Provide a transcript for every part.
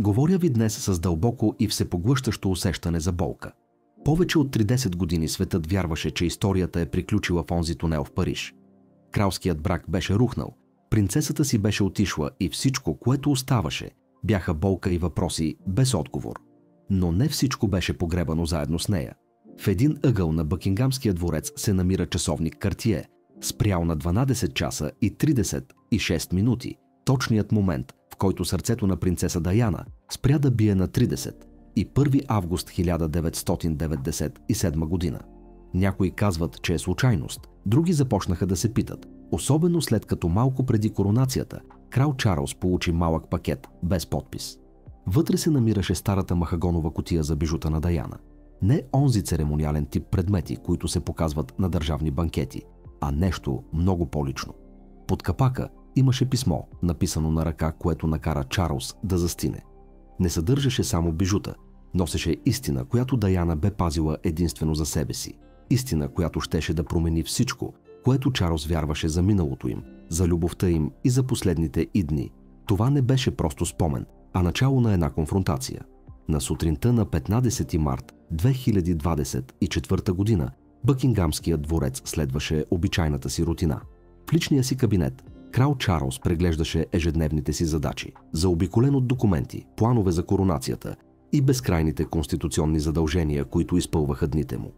Говоря ви днес с дълбоко и всепоглъщащо усещане за болка. Повече от 30 години светът вярваше, че историята е приключила в онзи тунел в Париж. Кралският брак беше рухнал, принцесата си беше отишла и всичко, което оставаше, бяха болка и въпроси без отговор. Но не всичко беше погребано заедно с нея. В един ъгъл на Бъкингамския дворец се намира часовник Картие, спрял на 12 часа и 36 минути, точният момент, в който сърцето на принцеса Даяна спря да бие на 30 и 1 август 1997 година. Някои казват, че е случайност, други започнаха да се питат, особено след като малко преди коронацията крал Чарлз получи малък пакет без подпис. Вътре се намираше старата махагонова кутия за бижута на Даяна. Не онзи церемониален тип предмети, които се показват на държавни банкети, а нещо много по-лично. Под капака имаше писмо, написано на ръка, което накара Чарлз да застине. Не съдържаше само бижута, носеше истина, която Даяна бе пазила единствено за себе си. Истина, която щеше да промени всичко, което Чарлз вярваше за миналото им, за любовта им и за последните дни. Това не беше просто спомен, а начало на една конфронтация. На сутринта на 15 март 2024 година Бъкингамският дворец следваше обичайната си рутина. В личния си кабинет крал Чарлз преглеждаше ежедневните си задачи, заобиколен от документи, планове за коронацията и безкрайните конституционни задължения, които изпълваха дните му.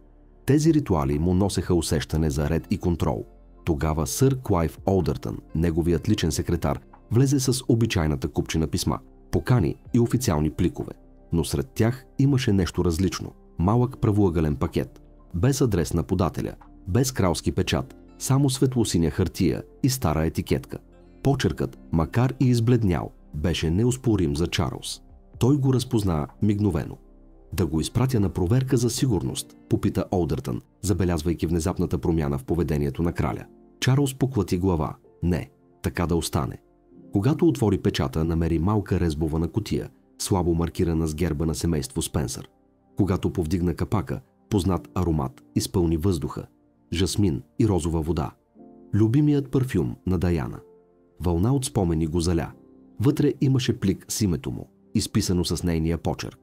Тези ритуали му носеха усещане за ред и контрол. Тогава сър Клайв Олдъртън, неговият личен секретар, влезе с обичайната купчина писма, покани и официални пликове. Но сред тях имаше нещо различно – малък правоъгълен пакет, без адрес на подателя, без кралски печат, само светлосиня хартия и стара етикетка. Почеркът, макар и избледнял, беше неоспорим за Чарлз. Той го разпозна мигновено. Да го изпратя на проверка за сигурност, попита Олдъртън, забелязвайки внезапната промяна в поведението на краля. Чарлз поклати глава. Не, така да остане. Когато отвори печата, намери малка резбована кутия, слабо маркирана с герба на семейство Спенсър. Когато повдигна капака, познат аромат изпълни въздуха. Жасмин и розова вода. Любимият парфюм на Даяна. Вълна от спомени го заля. Вътре имаше плик с името му, изписано с нейния почерк.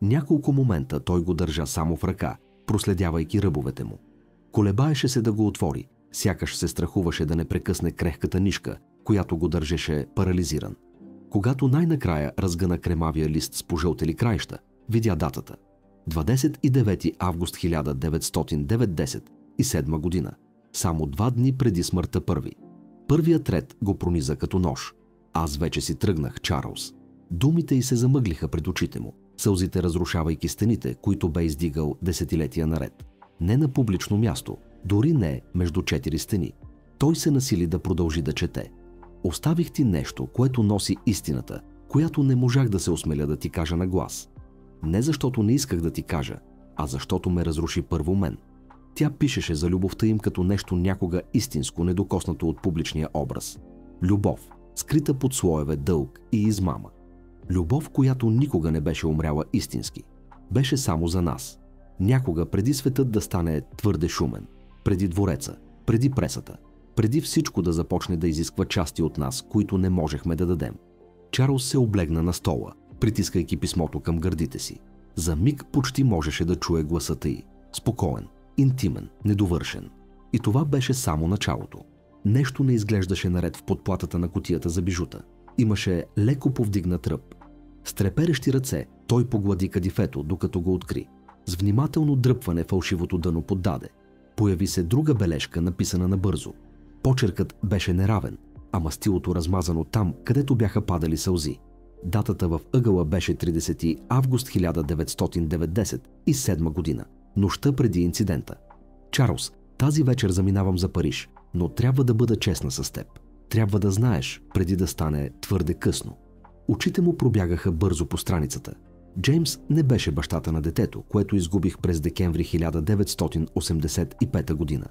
Няколко момента той го държа само в ръка, проследявайки ръбовете му. Колебаеше се да го отвори, сякаш се страхуваше да не прекъсне крехката нишка, която го държеше парализиран. Когато най-накрая разгъна кремавия лист с пожълтели краища, видя датата. 29 август 1997 година, само 2 дни преди смъртта първи. Първият ред го прониза като нож. Аз вече си тръгнах, Чарлз. Думите й се замъглиха пред очите му, сълзите разрушавайки стените, които бе издигал десетилетия наред. Не на публично място, дори не между 4 стени. Той се насили да продължи да чете. Оставих ти нещо, което носи истината, която не можах да се осмеля да ти кажа на глас. Не защото не исках да ти кажа, а защото ме разруши първо мен. Тя пишеше за любовта им като нещо някога истинско, недокоснато от публичния образ. Любов, скрита под слоеве дълг и измама. Любов, която никога не беше умряла истински. Беше само за нас. Някога преди светът да стане твърде шумен. Преди двореца, преди пресата. Преди всичко да започне да изисква части от нас, които не можехме да дадем. Чарлз се облегна на стола, притискайки писмото към гърдите си. За миг почти можеше да чуе гласата й. Спокоен, интимен, недовършен. И това беше само началото. Нещо не изглеждаше наред в подплатата на кутията за бижута. Имаше леко повдигнат ръб. С треперещи ръце той поглади кадифето, докато го откри. С внимателно дръпване фалшивото дъно поддаде. Появи се друга бележка, написана набързо. Почеркът беше неравен, а мастилото размазано там, където бяха падали сълзи. Датата в ъгъла беше 30 август 1997 година, нощта преди инцидента. Чарлз, тази вечер заминавам за Париж, но трябва да бъда честна с теб. Трябва да знаеш, преди да стане твърде късно. Очите му пробягаха бързо по страницата. Джеймс не беше бащата на детето, което изгубих през декември 1985 година.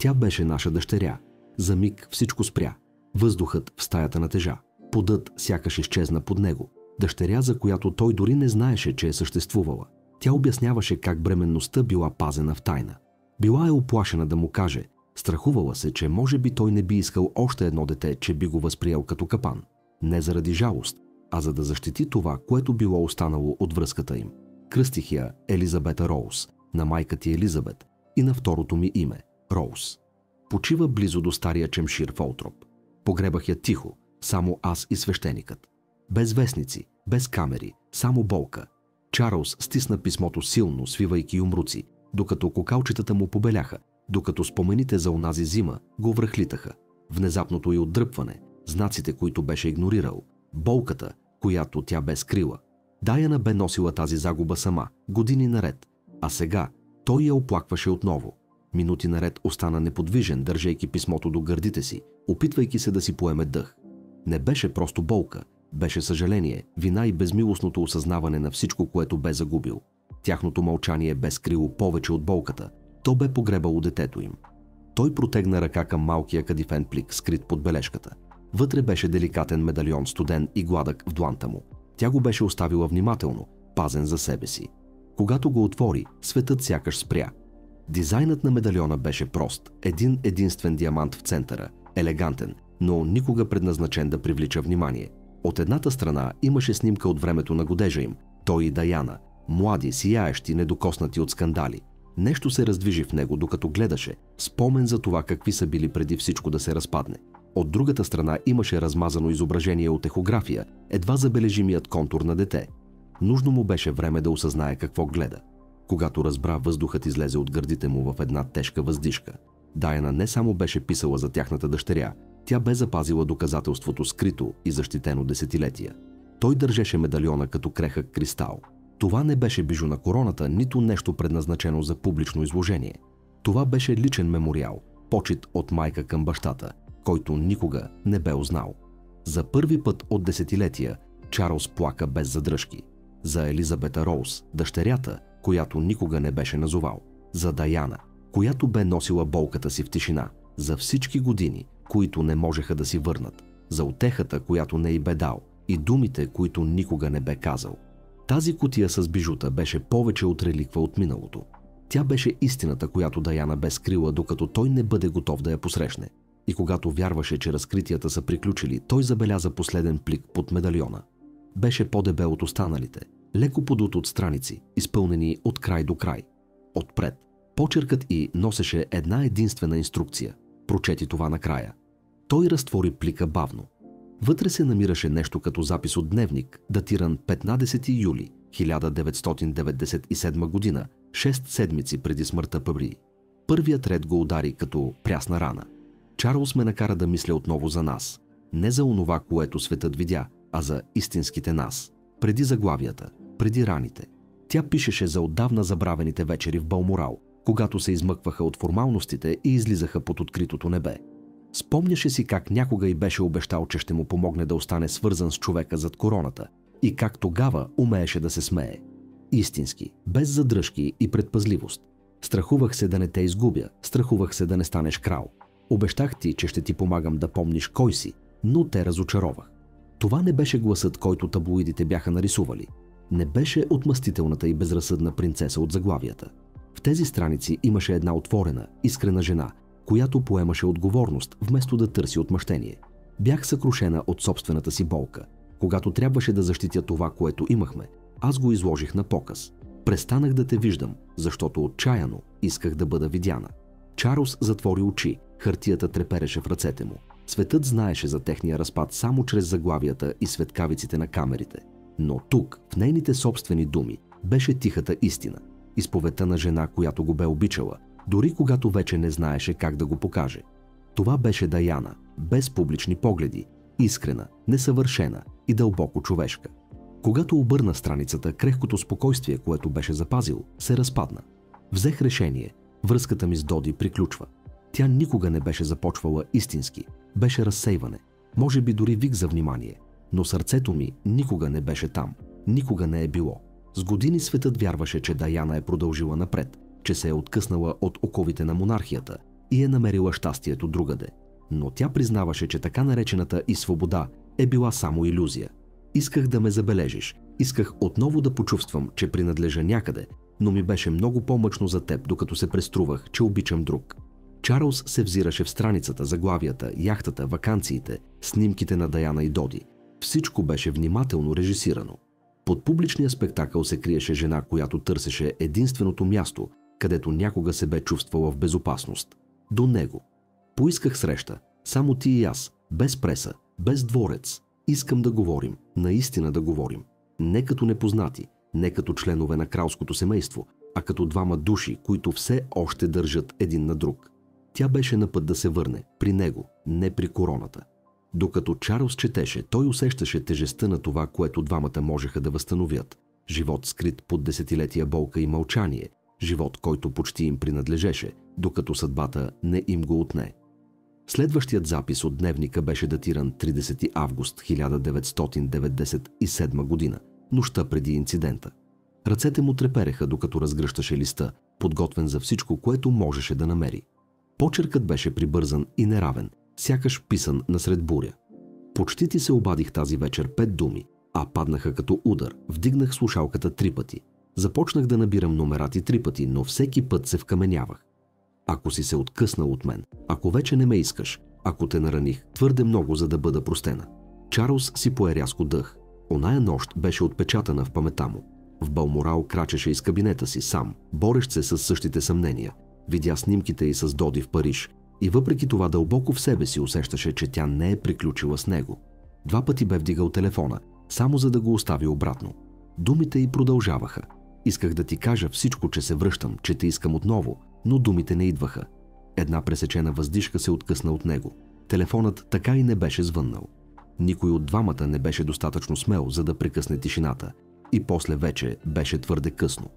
Тя беше наша дъщеря. За миг всичко спря. Въздухът в стаята натежа. Подът сякаш изчезна под него. Дъщеря, за която той дори не знаеше, че е съществувала. Тя обясняваше как бременността била пазена в тайна. Била е уплашена да му каже. Страхувала се, че може би той не би искал още едно дете, че би го възприел като капан. Не заради жалост, а за да защити това, което било останало от връзката им. Кръстих я Елизабета Роуз, на майка ти Елизабет и на второто ми име – Роуз. Почива близо до стария чемшир в Олтроп. Погребах я тихо, само аз и свещеникът. Без вестници, без камери, само болка. Чарлз стисна писмото силно, свивайки юмруци, докато кокалчетата му побеляха, докато спомените за онази зима го връхлитаха. Внезапното й отдръпване, знаците, които беше игнорирал, болката, която тя бе скрила. Даяна бе носила тази загуба сама, години наред, а сега той я оплакваше отново. Минути наред остана неподвижен, държейки писмото до гърдите си, опитвайки се да си поеме дъх. Не беше просто болка, беше съжаление, вина и безмилостното осъзнаване на всичко, което бе загубил. Тяхното мълчание бе скрило повече от болката. То бе погребало детето им. Той протегна ръка към малкия кадифен плик, скрит под бележката. Вътре беше деликатен медальон, студен и гладък в дланта му. Тя го беше оставила внимателно, пазен за себе си. Когато го отвори, светът сякаш спря. Дизайнът на медальона беше прост, един единствен диамант в центъра, елегантен, но никога предназначен да привлича внимание. От едната страна имаше снимка от времето на годежа им, той и Даяна, млади, сияещи, недокоснати от скандали. Нещо се раздвижи в него, докато гледаше, спомен за това какви са били преди всичко да се разпадне. От другата страна имаше размазано изображение от ехография, едва забележимият контур на дете. Нужно му беше време да осъзнае какво гледа. Когато разбра, въздухът излезе от гърдите му в една тежка въздишка. Даяна не само беше писала за тяхната дъщеря, тя бе запазила доказателството скрито и защитено десетилетия. Той държеше медальона като крехък кристал. Това не беше бижу на короната, нито нещо предназначено за публично изложение. Това беше личен мемориал, почит от майка към бащата, който никога не бе узнал. За първи път от десетилетия Чарлз плака без задръжки. За Елизабета Роуз, дъщерята, която никога не беше назовал. За Даяна, която бе носила болката си в тишина. За всички години, които не можеха да си върнат. За утехата, която не й бе дал, и думите, които никога не бе казал. Тази кутия с бижута беше повече от реликва от миналото. Тя беше истината, която Даяна бе скрила, докато той не бъде готов да я посрещне. И когато вярваше, че разкритията са приключили, той забеляза последен плик под медальона. Беше по-дебел от останалите, леко подут от страници, изпълнени от край до край. Отпред, почеркът й носеше една единствена инструкция. Прочети това накрая. Той разтвори плика бавно. Вътре се намираше нещо като запис от дневник, датиран 15 юли 1997 година, 6 седмици преди смъртта Пабри. Първият ред го удари като прясна рана. Чарлз ме накара да мисля отново за нас. Не за онова, което светът видя, а за истинските нас. Преди заглавията, преди раните. Тя пишеше за отдавна забравените вечери в Балморал, когато се измъкваха от формалностите и излизаха под откритото небе. Спомняше си как някога й беше обещал, че ще му помогне да остане свързан с човека зад короната и как тогава умееше да се смее. Истински, без задръжки и предпазливост. Страхувах се да не те изгубя, страхувах се да не станеш крал. Обещах ти, че ще ти помагам да помниш кой си, но те разочаровах. Това не беше гласът, който таблоидите бяха нарисували. Не беше отмъстителната и безразсъдна принцеса от заглавията. В тези страници имаше една отворена, искрена жена, която поемаше отговорност, вместо да търси отмъщение. Бях съкрушена от собствената си болка. Когато трябваше да защитя това, което имахме, аз го изложих на показ. Престанах да те виждам, защото отчаяно исках да бъда видяна. Чарлз затвори очи, хартията трепереше в ръцете му. Светът знаеше за техния разпад само чрез заглавията и светкавиците на камерите. Но тук, в нейните собствени думи, беше тихата истина. Изповедта на жена, която го бе обичала, дори когато вече не знаеше как да го покаже. Това беше Даяна, без публични погледи, искрена, несъвършена и дълбоко човешка. Когато обърна страницата, крехкото спокойствие, което беше запазил, се разпадна. Взех решение. Връзката ми с Доди приключва. Тя никога не беше започвала истински. Беше разсейване. Може би дори вик за внимание. Но сърцето ми никога не беше там. Никога не е било. С години светът вярваше, че Даяна е продължила напред, че се е откъснала от оковите на монархията и е намерила щастието другаде. Но тя признаваше, че така наречената и свобода е била само илюзия. Исках да ме забележиш. Исках отново да почувствам, че принадлежа някъде, но ми беше много по-мъчно за теб, докато се преструвах, че обичам друг. Чарлз се взираше в страницата, заглавията, яхтата, ваканциите, снимките на Даяна и Доди. Всичко беше внимателно режисирано. Под публичния спектакъл се криеше жена, която търсеше единственото място, където някога се бе чувствала в безопасност. До него. Поисках среща. Само ти и аз. Без преса. Без дворец. Искам да говорим. Наистина да говорим. Не като непознати. Не като членове на кралското семейство, а като двама души, които все още държат един на друг. Тя беше на път да се върне. При него. Не при короната. Докато Чарлз четеше, той усещаше тежестта на това, което двамата можеха да възстановят. Живот скрит под десетилетия болка и мълчание. Живот, който почти им принадлежеше, докато съдбата не им го отне. Следващият запис от дневника беше датиран 30 август 1997 година, нощта преди инцидента. Ръцете му трепереха, докато разгръщаше листа, подготвен за всичко, което можеше да намери. Почеркът беше прибързан и неравен, сякаш писан насред буря. Почти ти се обадих тази вечер 5 думи, а паднаха като удар. Вдигнах слушалката 3 пъти. Започнах да набирам номерати 3 пъти, но всеки път се вкаменявах. Ако си се откъснал от мен, ако вече не ме искаш, ако те нараних твърде много, за да бъда простена. Чарлз си пое рязко дъх. Оная нощ беше отпечатана в паметта му. В Балморал крачеше из кабинета си сам, борещ се с същите съмнения. Видя снимките й с Доди в Париж и въпреки това дълбоко в себе си усещаше, че тя не е приключила с него. 2 пъти бе вдигал телефона, само за да го остави обратно. Думите й продължаваха. Исках да ти кажа всичко, че се връщам, че те искам отново, но думите не идваха. Една пресечена въздишка се откъсна от него. Телефонът така и не беше звъннал. Никой от двамата не беше достатъчно смел, за да прекъсне тишината. И после вече беше твърде късно.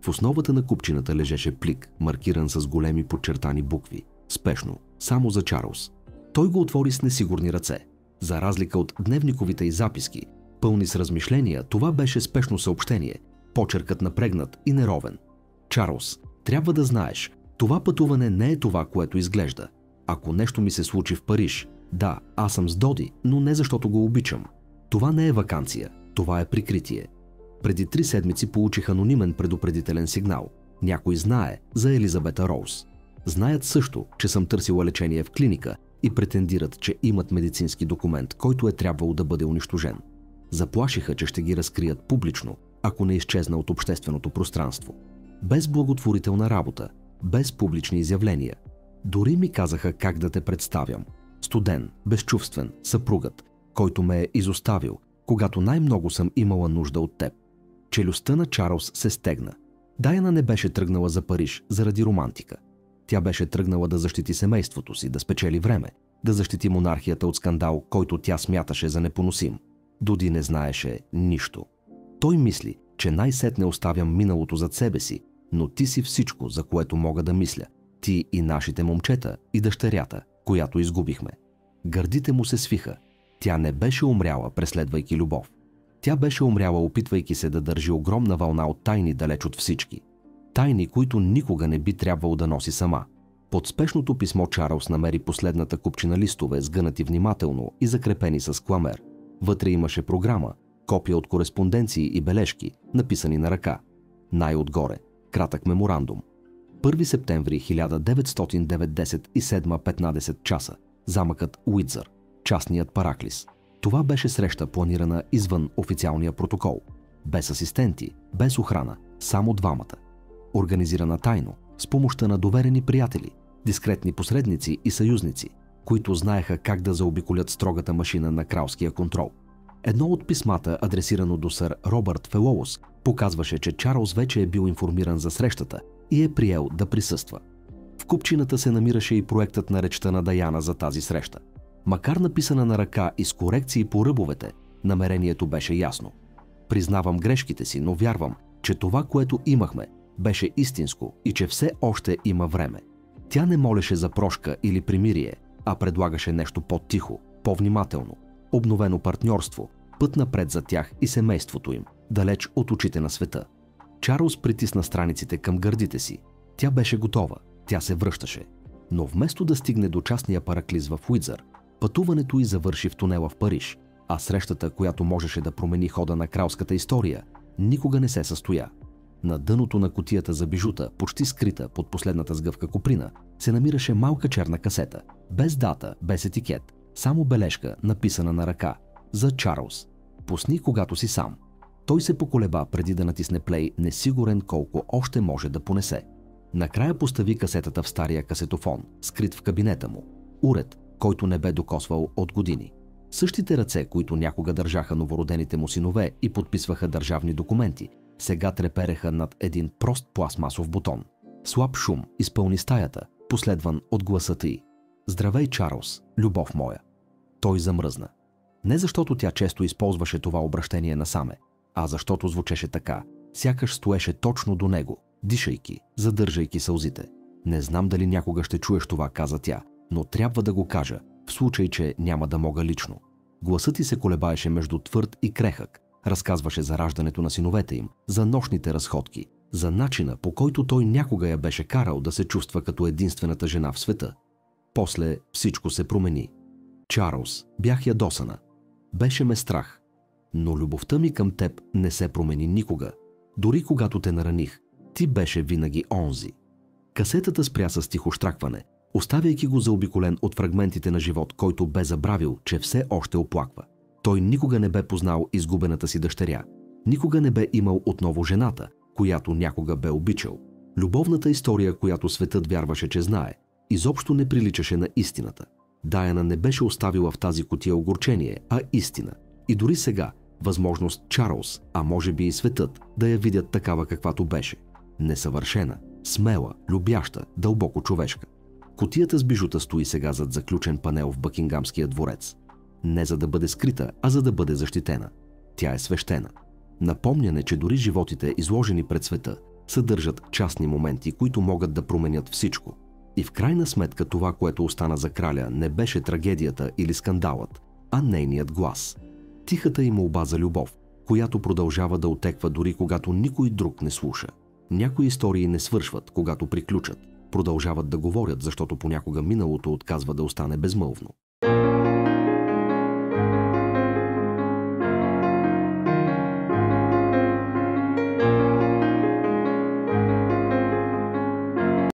В основата на купчината лежеше плик, маркиран с големи подчертани букви. Спешно, само за Чарлз. Той го отвори с несигурни ръце. За разлика от дневниковите й записки, пълни с размишления, това беше спешно съобщение. Почеркът напрегнат и неровен. Чарлз, трябва да знаеш, това пътуване не е това, което изглежда. Ако нещо ми се случи в Париж, да, аз съм с Доди, но не защото го обичам. Това не е ваканция, това е прикритие. Преди 3 седмици получих анонимен предупредителен сигнал. Някой знае за Елизабета Роуз. Знаят също, че съм търсила лечение в клиника и претендират, че имат медицински документ, който е трябвало да бъде унищожен. Заплашиха, че ще ги разкрият публично, ако не изчезна от общественото пространство. Без благотворителна работа, без публични изявления. Дори ми казаха как да те представям. Студен, безчувствен, съпругът, който ме е изоставил, когато най-много съм имала нужда от теб. Челюстта на Чарлз се стегна. Дайана не беше тръгнала за Париж заради романтика. Тя беше тръгнала да защити семейството си, да спечели време, да защити монархията от скандал, който тя смяташе за непоносим. Доди не знаеше нищо. Той мисли, че най-сетне оставям миналото зад себе си, но ти си всичко, за което мога да мисля. Ти и нашите момчета, и дъщерята, която изгубихме. Гърдите му се свиха. Тя не беше умряла, преследвайки любов. Тя беше умряла, опитвайки се да държи огромна вълна от тайни далеч от всички. Тайни, които никога не би трябвало да носи сама. Под спешното писмо Чарлз намери последната купчина листове, сгънати внимателно и закрепени с кламер. Вътре имаше програма, копия от кореспонденции и бележки, написани на ръка. Най-отгоре – кратък меморандум. 1 септември 1997-15 часа. Замъкът Уиндзър. Частният Параклис. Това беше среща, планирана извън официалния протокол. Без асистенти, без охрана, само двамата. Организирана тайно, с помощта на доверени приятели, дискретни посредници и съюзници, които знаеха как да заобиколят строгата машина на кралския контрол. Едно от писмата, адресирано до сър Робърт Фелоус, показваше, че Чарлз вече е бил информиран за срещата и е приел да присъства. В купчината се намираше и проектът на речта на Даяна за тази среща. Макар написана на ръка и с корекции по ръбовете, намерението беше ясно. Признавам грешките си, но вярвам, че това, което имахме, беше истинско и че все още има време. Тя не молеше за прошка или примирие, а предлагаше нещо по-тихо, по-внимателно, обновено партньорство, път напред за тях и семейството им, далеч от очите на света. Чарлз притисна страниците към гърдите си. Тя беше готова, тя се връщаше. Но вместо да стигне до частния Параклис в Уиндзър, пътуването й завърши в тунела в Париж, а срещата, която можеше да промени хода на кралската история, никога не се състоя. На дъното на кутията за бижута, почти скрита под последната сгъвка куприна, се намираше малка черна касета, без дата, без етикет, само бележка, написана на ръка. За Чарлз. Пусни, когато си сам. Той се поколеба преди да натисне плей, несигурен колко още може да понесе. Накрая постави касетата в стария касетофон, скрит в кабинета му. Уред, който не бе докосвал от години. Същите ръце, които някога държаха новородените му синове и подписваха държавни документи, сега трепереха над един прост пластмасов бутон. Слаб шум изпълни стаята, последван от гласът й. Здравей, Чарлз, любов моя. Той замръзна. Не защото тя често използваше това обращение насаме, а защото звучеше така, сякаш стоеше точно до него, дишайки, задържайки сълзите. Не знам дали някога ще чуеш това, каза тя, но трябва да го кажа, в случай, че няма да мога лично. Гласът й се колебаеше между твърд и крехък. Разказваше за раждането на синовете им, за нощните разходки, за начина, по който той някога я беше карал да се чувства като единствената жена в света. После всичко се промени. Чарлз, бях ядосана. Беше ме страх. Но любовта ми към теб не се промени никога. Дори когато те нараних, ти беше винаги онзи. Касетата спря с тихо щракване, оставяйки го заобиколен от фрагментите на живот, който бе забравил, че все още оплаква. Той никога не бе познал изгубената си дъщеря. Никога не бе имал отново жената, която някога бе обичал. Любовната история, която светът вярваше, че знае, изобщо не приличаше на истината. Даяна не беше оставила в тази кутия огорчение, а истина. И дори сега, възможност Чарлз, а може би и светът, да я видят такава каквато беше. Несъвършена, смела, любяща, дълбоко човешка. Кутията с бижута стои сега зад заключен панел в Бъкингамския дворец. Не за да бъде скрита, а за да бъде защитена. Тя е свещена. Напомняне, че дори животите, изложени пред света, съдържат частни моменти, които могат да променят всичко. И в крайна сметка това, което остана за краля, не беше трагедията или скандалът, а нейният глас. Тихата й молба за любов, която продължава да отеква дори когато никой друг не слуша. Някои истории не свършват, когато приключат. Продължават да говорят, защото понякога миналото отказва да остане безмълвно.